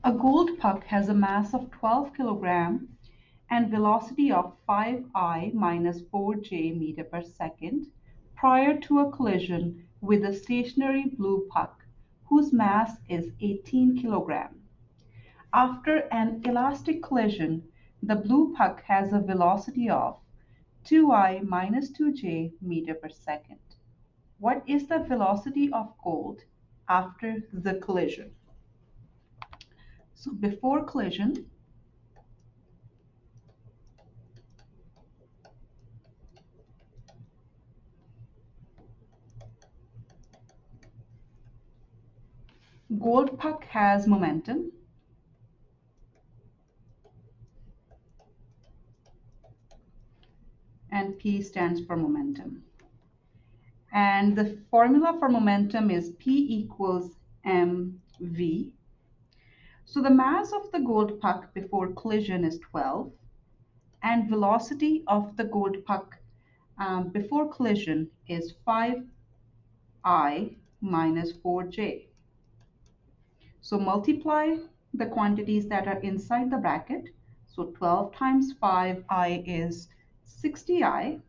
A gold puck has a mass of 12 kilogram and velocity of 5I minus 4j meter per second prior to a collision with a stationary blue puck whose mass is 18 kilogram. After an elastic collision, the blue puck has a velocity of 2I minus 2j meter per second. What is the velocity of gold after the collision? So before collision, gold puck has momentum, and P stands for momentum. And the formula for momentum is P equals mv. So the mass of the gold puck before collision is 12, and velocity of the gold puck before collision is 5I minus 4j. So multiply the quantities that are inside the bracket. So 12 times 5I is 60I.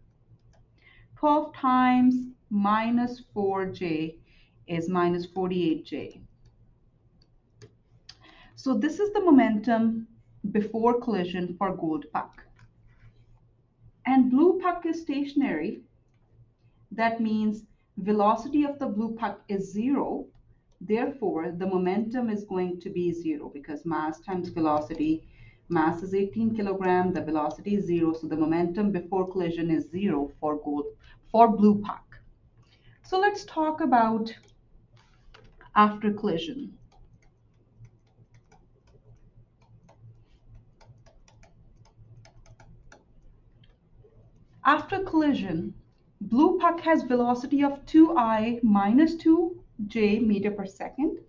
12 times minus 4j is minus 48j. So this is the momentum before collision for gold puck. And blue puck is stationary. That means velocity of the blue puck is 0. Therefore, the momentum is going to be 0 because mass times velocity. Mass is 18 kilogram, the velocity is 0, so the momentum before collision is 0 for blue puck. So let's talk about after collision. After collision, blue puck has velocity of 2I minus 2j meter per second.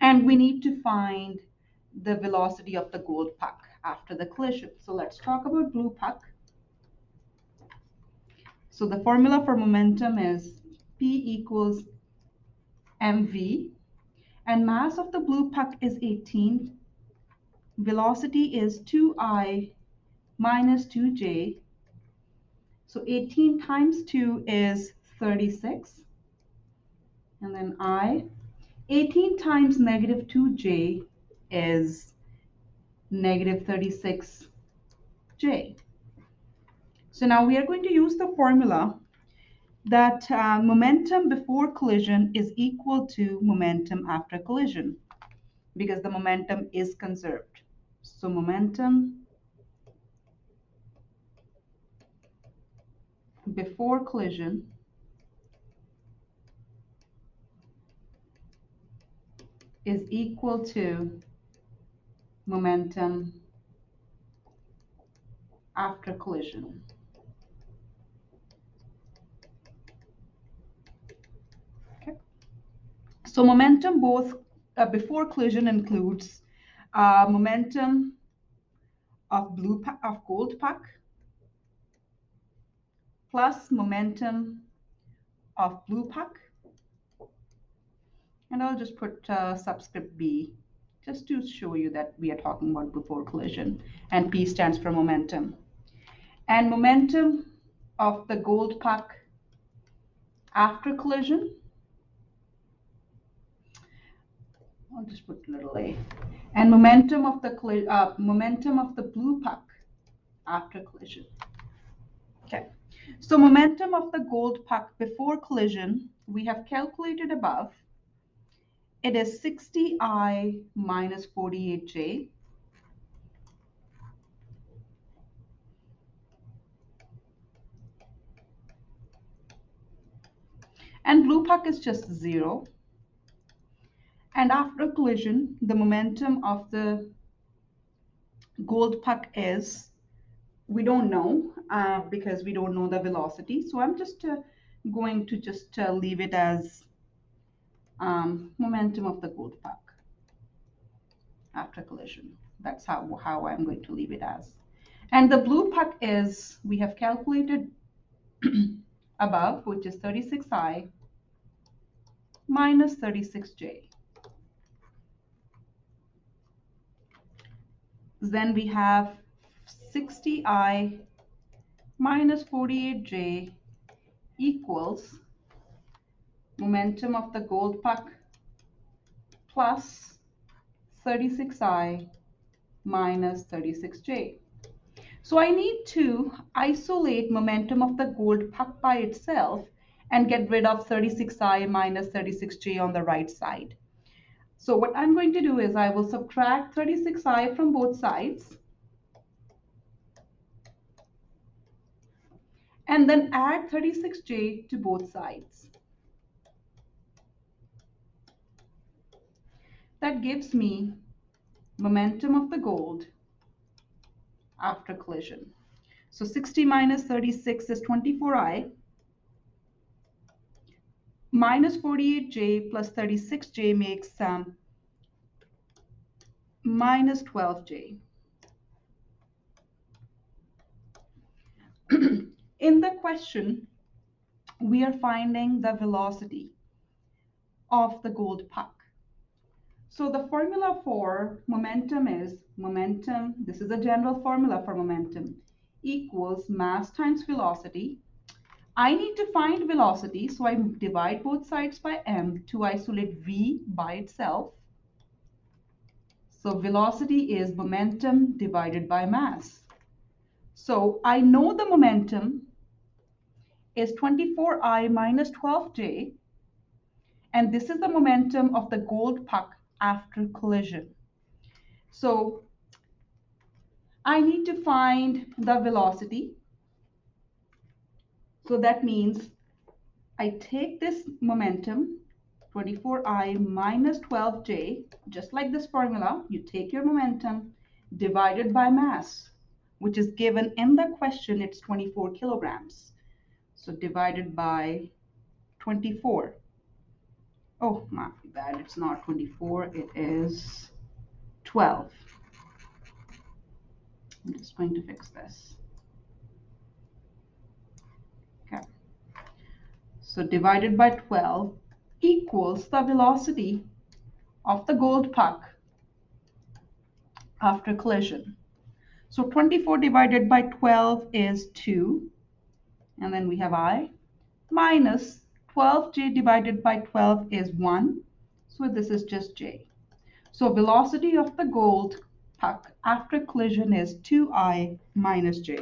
And we need to find the velocity of the gold puck after the collision. So let's talk about blue puck. So the formula for momentum is P equals mv, and mass of the blue puck is 18. Velocity is 2I minus 2j. So 18 times 2 is 36. And then I, 18 times negative 2j is negative 36j. So now we are going to use the formula that momentum before collision is equal to momentum after collision because the momentum is conserved. So momentum before collision is equal to momentum after collision. Okay. So momentum both before collision includes momentum of gold puck plus momentum of blue puck, and I'll just put subscript B just to show you that we are talking about before collision, and P stands for momentum. And momentum of the gold puck after collision, I'll just put little a, and momentum of the blue puck after collision. Okay, so momentum of the gold puck before collision we have calculated above. It is 60I minus 48j. And blue puck is just 0. And after collision, the momentum of the gold puck is, we don't know because we don't know the velocity. So I'm just going to just leave it as momentum of the gold puck after collision. That's how I'm going to leave it as. And the blue puck is, we have calculated above, which is 36I minus 36j. Then we have 60I minus 48J equals momentum of the gold puck plus 36I minus 36J. So I need to isolate momentum of the gold puck by itself and get rid of 36I minus 36J on the right side. So what I'm going to do is I will subtract 36I from both sides and then add 36J to both sides. That gives me momentum of the gold after collision. So 60 minus 36 is 24I minus 48J plus 36J makes minus 12J. In the question, we are finding the velocity of the gold puck. So the formula for momentum is momentum, this is a general formula for momentum, equals mass times velocity. I need to find velocity, so I divide both sides by m to isolate v by itself. So velocity is momentum divided by mass. So I know the momentum is 24I minus 12J, and this is the momentum of the gold puck after collision. So I need to find the velocity. So that means I take this momentum, 24I minus 12J, just like this formula, you take your momentum divided by mass, which is given in the question, it's 24 kilograms. So divided by 24. Oh, my bad, it's not 24, it is 12. I'm just going to fix this. Okay. So divided by 12 equals the velocity of the gold puck after collision. So 24 divided by 12 is 2, and then we have I, minus 12J divided by 12 is 1, so this is just J. So velocity of the gold puck after collision is 2I minus J.